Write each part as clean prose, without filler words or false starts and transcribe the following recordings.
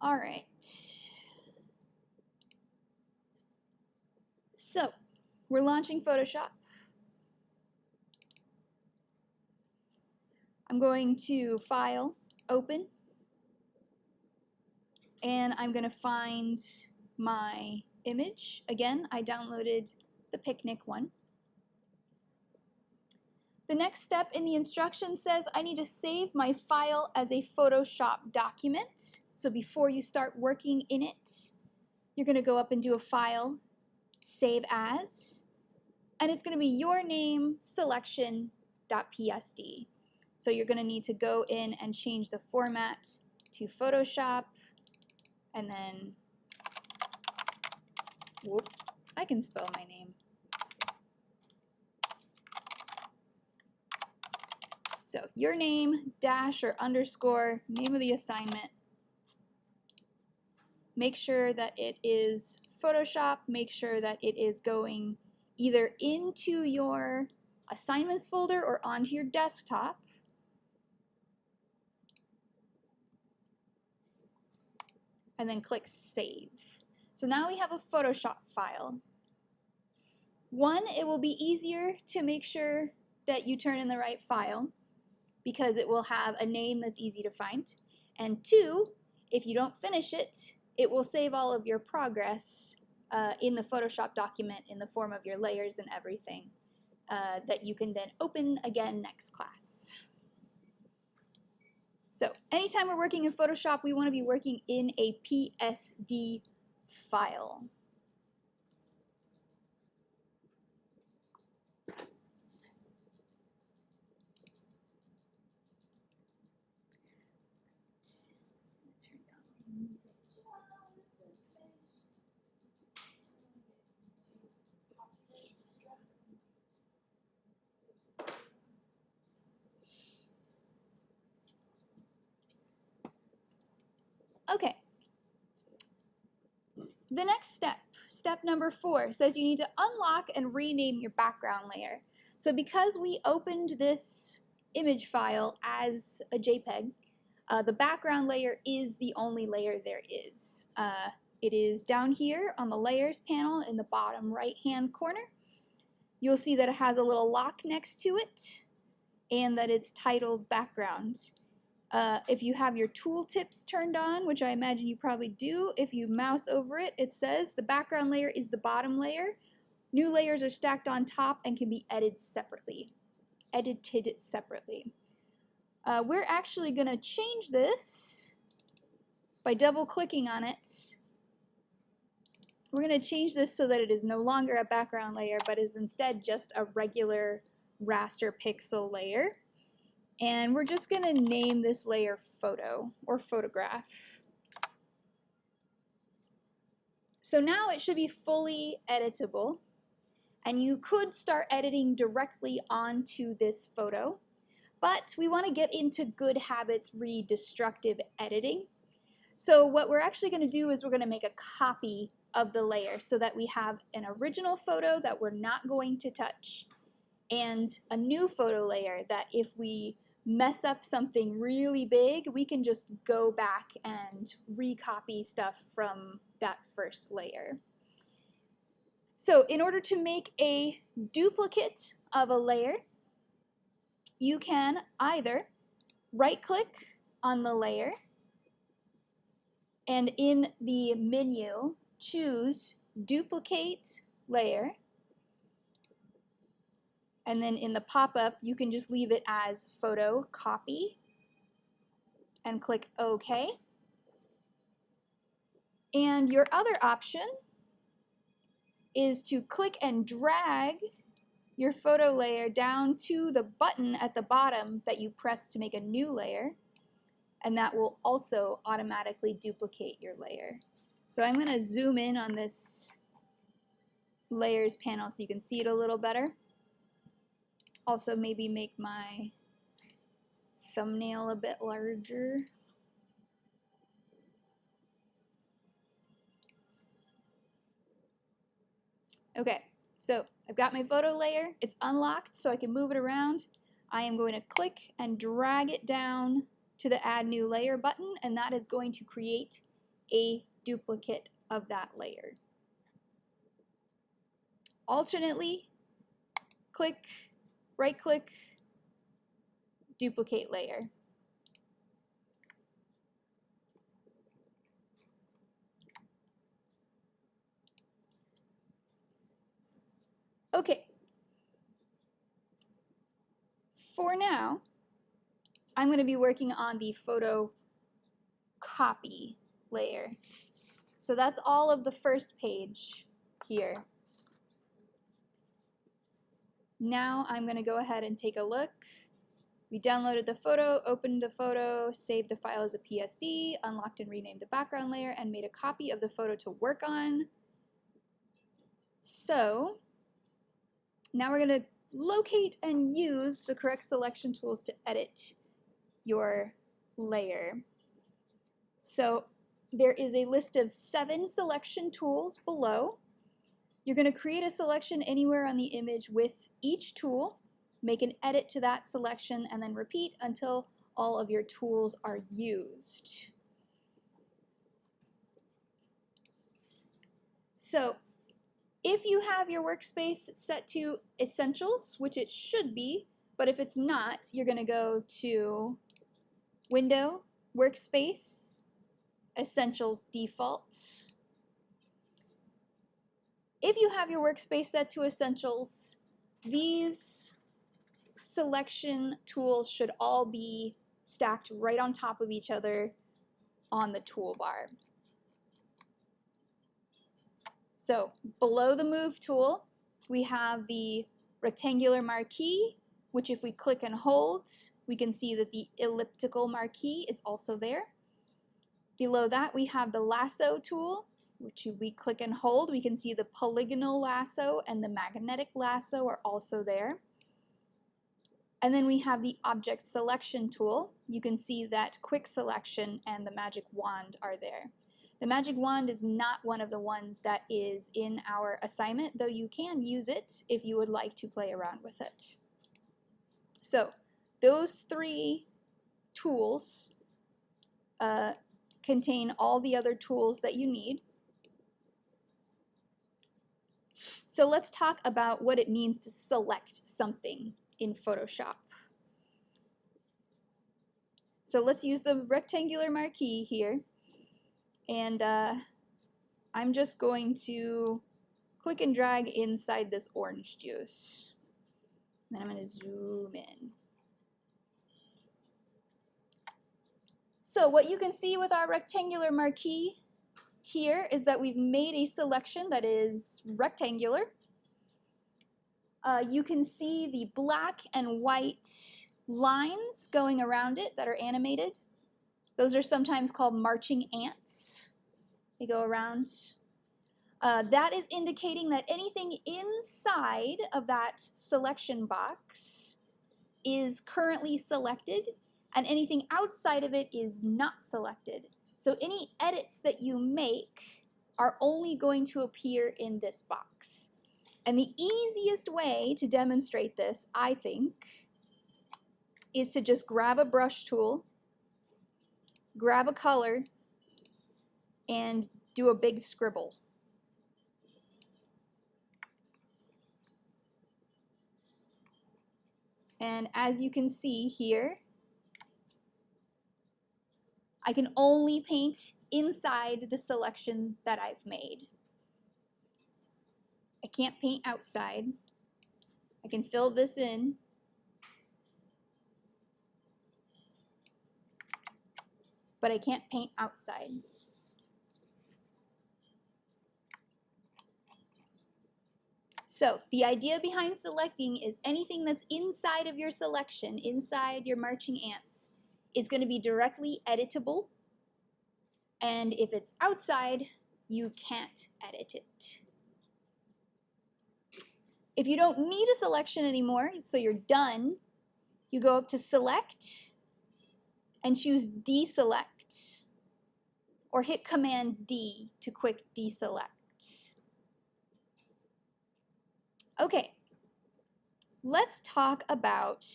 All right. So we're launching Photoshop. I'm going to File, Open, and I'm going to find my image. Again, I downloaded the picnic one. The next step in the instructions says I need to save my file as a Photoshop document. So before you start working in it, you're going to go up and do a File, Save As, and it's going to be your name selection.psd. So you're going to need to go in and change the format to Photoshop, and then, whoop, I can spell my name. So your name, dash or underscore, name of the assignment. Make sure that it is Photoshop. Make sure that it is going either into your assignments folder or onto your desktop. And then click Save. So now we have a Photoshop file. One, it will be easier to make sure that you turn in the right file because it will have a name that's easy to find. And two, if you don't finish it, it will save all of your progress in the Photoshop document in the form of your layers and everything that you can then open again next class. So anytime we're working in Photoshop, we want to be working in a PSD file. Okay. The next step, step number 4, says you need to unlock and rename your background layer. So because we opened this image file as a JPEG, the background layer is the only layer there is. It is down here on the Layers panel in the bottom right-hand corner. You'll see that it has a little lock next to it and that it's titled Background. If you have your tooltips turned on, which I imagine you probably do, if you mouse over it, it says the background layer is the bottom layer. New layers are stacked on top and can be edited separately. We're actually going to change this by double-clicking on it. We're going to change this so that it is no longer a background layer, but is instead just a regular raster pixel layer. And we're just going to name this layer Photo or Photograph. So now it should be fully editable, and you could start editing directly onto this photo, but we want to get into good habits re destructive editing. So what we're actually going to do is we're going to make a copy of the layer so that we have an original photo that we're not going to touch and a new photo layer that if we mess up something really big, we can just go back and recopy stuff from that first layer. So in order to make a duplicate of a layer, you can either right-click on the layer and in the menu choose Duplicate Layer, and then in the pop-up you can just leave it as Photo Copy and click OK. And your other option is to click and drag your photo layer down to the button at the bottom that you press to make a new layer, and that will also automatically duplicate your layer. So I'm going to zoom in on this Layers panel so you can see it a little better. Also maybe make my thumbnail a bit larger. Okay, so I've got my photo layer. It's unlocked so I can move it around. I am going to click and drag it down to the Add New Layer button, and that is going to create a duplicate of that layer. Alternately, click, right click, duplicate layer. Okay. For now, I'm going to be working on the photo copy layer. So that's all of the first page here. Now I'm going to go ahead and take a look. We downloaded the photo, opened the photo, saved the file as a PSD, unlocked and renamed the background layer, and made a copy of the photo to work on. So now we're going to locate and use the correct selection tools to edit your layer. So there is a list of 7 selection tools below. You're going to create a selection anywhere on the image with each tool, make an edit to that selection, and then repeat until all of your tools are used. So if you have your workspace set to Essentials, which it should be, but if it's not, you're going to go to Window, Workspace, Essentials Default. If you have your workspace set to Essentials, these selection tools should all be stacked right on top of each other on the toolbar. So below the Move tool, we have the rectangular marquee, which if we click and hold, we can see that the elliptical marquee is also there. Below that, we have the lasso tool, which if we click and hold, we can see the polygonal lasso and the magnetic lasso are also there. And then we have the object selection tool. You can see that quick selection and the magic wand are there. The magic wand is not one of the ones that is in our assignment, though you can use it if you would like to play around with it. So those 3 tools contain all the other tools that you need. So let's talk about what it means to select something in Photoshop. So let's use the rectangular marquee here, and I'm just going to click and drag inside this orange juice. Then I'm going to zoom in. So what you can see with our rectangular marquee here is that we've made a selection that is rectangular. You can see the black and white lines going around it that are animated. Those are sometimes called marching ants. They go around. That is indicating that anything inside of that selection box is currently selected, and anything outside of it is not selected. So any edits that you make are only going to appear in this box. And the easiest way to demonstrate this, I think, is to just grab a brush tool, grab a color, and do a big scribble. And as you can see here, I can only paint inside the selection that I've made. I can't paint outside. I can fill this in. But I can't paint outside. So the idea behind selecting is anything that's inside of your selection, inside your marching ants, is going to be directly editable. And if it's outside, you can't edit it. If you don't need a selection anymore, so you're done, you go up to Select and choose Deselect, or hit Command D to quick deselect. Okay, let's talk about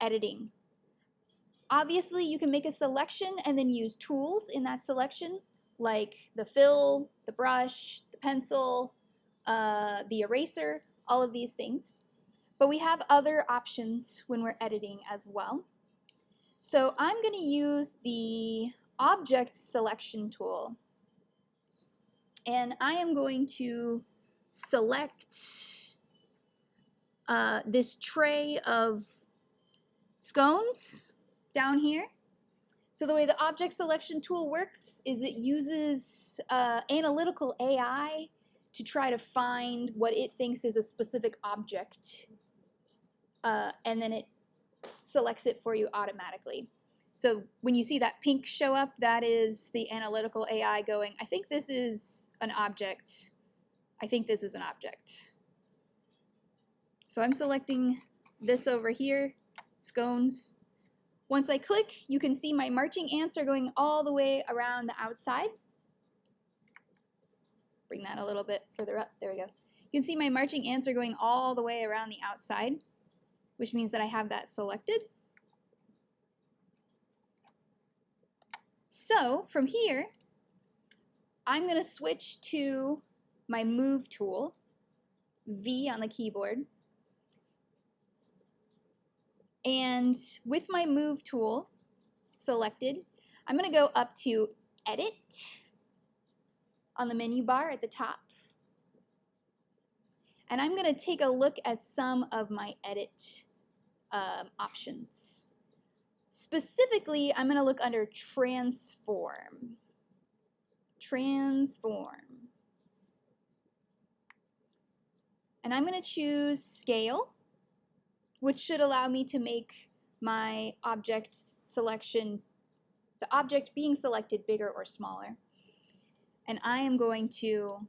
editing. Obviously, you can make a selection and then use tools in that selection, like the fill, the brush, the pencil, the eraser, all of these things. But we have other options when we're editing as well. So I'm going to use the object selection tool. And I am going to select this tray of scones down here. So the way the object selection tool works is it uses analytical AI to try to find what it thinks is a specific object, and then it selects it for you automatically. So when you see that pink show up, that is the analytical AI going, I think this is an object. I think this is an object. So I'm selecting this over here, scones. Once I click, you can see my marching ants are going all the way around the outside. Bring that a little bit further up. There we go. You can see my marching ants are going all the way around the outside, which means that I have that selected. So from here, I'm going to switch to my Move tool, V on the keyboard. And with my Move tool selected, I'm going to go up to Edit on the menu bar at the top. And I'm going to take a look at some of my edit options. Specifically, I'm going to look under Transform. Transform. And I'm going to choose Scale, which should allow me to make my object selection, the object being selected, bigger or smaller. And I am going to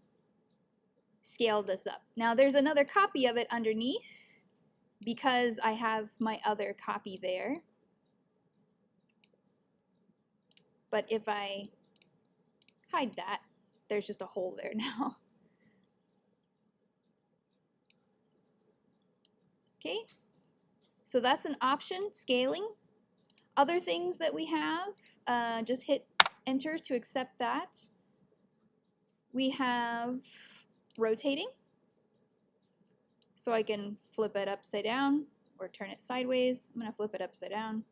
scale this up. Now there's another copy of it underneath because I have my other copy there. But if I hide that, there's just a hole there now. Okay, so that's an option, scaling. Other things that we have, just hit enter to accept that. We have rotating, so I can flip it upside down or turn it sideways. I'm going to flip it upside down.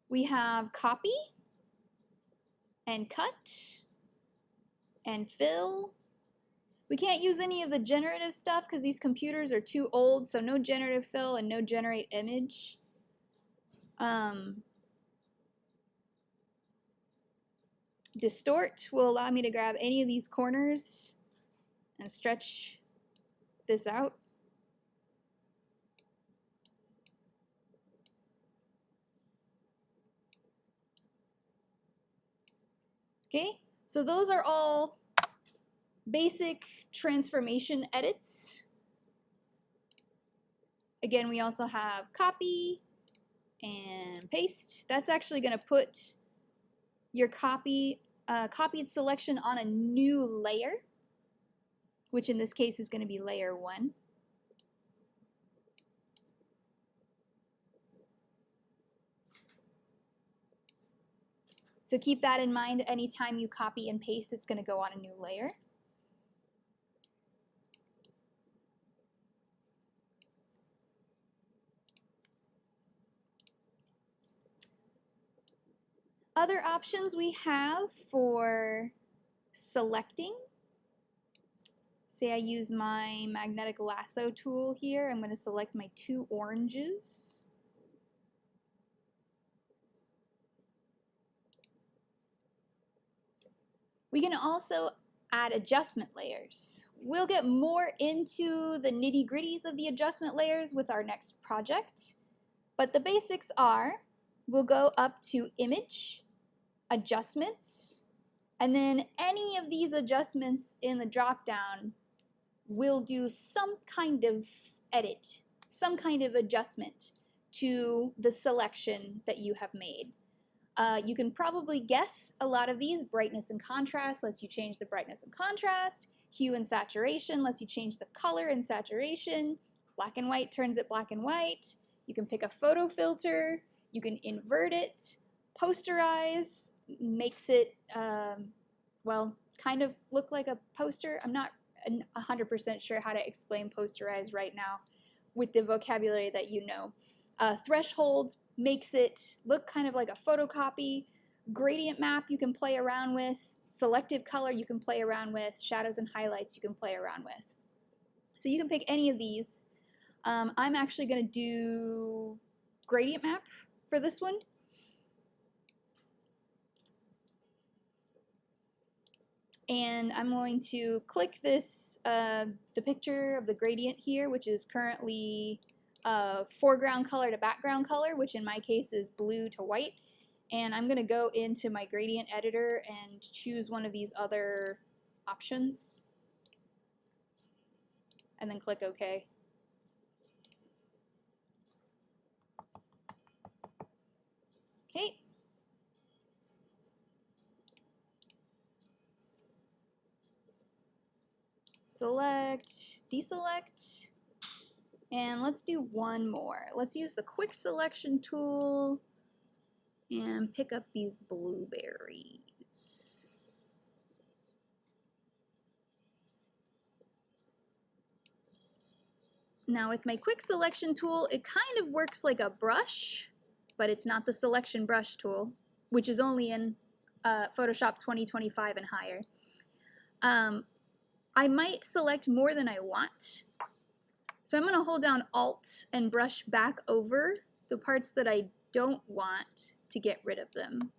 We have copy and cut and fill. We can't use any of the generative stuff because these computers are too old, so no generative fill and no generate image. Distort will allow me to grab any of these corners and stretch this out. Okay, so those are all basic transformation edits. Again, we also have copy and paste. That's actually going to put your copied selection on a new layer, which in this case is going to be layer 1. So keep that in mind anytime you copy and paste, it's going to go on a new layer. Other options we have for selecting, say I use my magnetic lasso tool here, I'm going to select my 2 oranges. We can also add adjustment layers. We'll get more into the nitty-gritties of the adjustment layers with our next project, but the basics are, we'll go up to Image, Adjustments, and then any of these adjustments in the drop-down will do some kind of edit, some kind of adjustment to the selection that you have made. You can probably guess a lot of these. Brightness and contrast lets you change the brightness and contrast. Hue and saturation lets you change the color and saturation. Black and white turns it black and white. You can pick a photo filter. You can invert it. Posterize makes it, well, kind of look like a poster. I'm not 100% sure how to explain posterize right now with the vocabulary that you know. Threshold makes it look kind of like a photocopy. Gradient map you can play around with. Selective color you can play around with. Shadows and highlights you can play around with. So you can pick any of these. I'm actually going to do gradient map for this one. And I'm going to click this, the picture of the gradient here, which is currently foreground color to background color, which in my case is blue to white. And I'm going to go into my gradient editor and choose one of these other options. And then click OK. Okay. Select, deselect, and let's do one more. Let's use the quick selection tool and pick up these blueberries. Now with my quick selection tool, it kind of works like a brush, but it's not the selection brush tool, which is only in Photoshop 2025 and higher. I might select more than I want. So I'm going to hold down Alt and brush back over the parts that I don't want to get rid of them.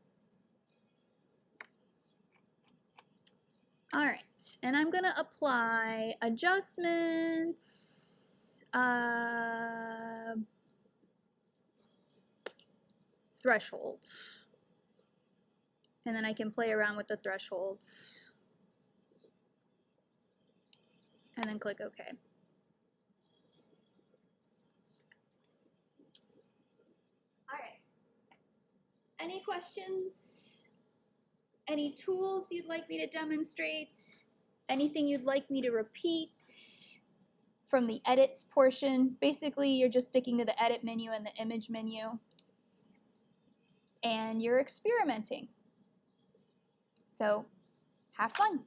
All right, and I'm going to apply adjustments, threshold. And then I can play around with the thresholds. And then click OK. All right. Any questions? Any tools you'd like me to demonstrate? Anything you'd like me to repeat from the edits portion? Basically, you're just sticking to the edit menu and the image menu. And you're experimenting. So have fun.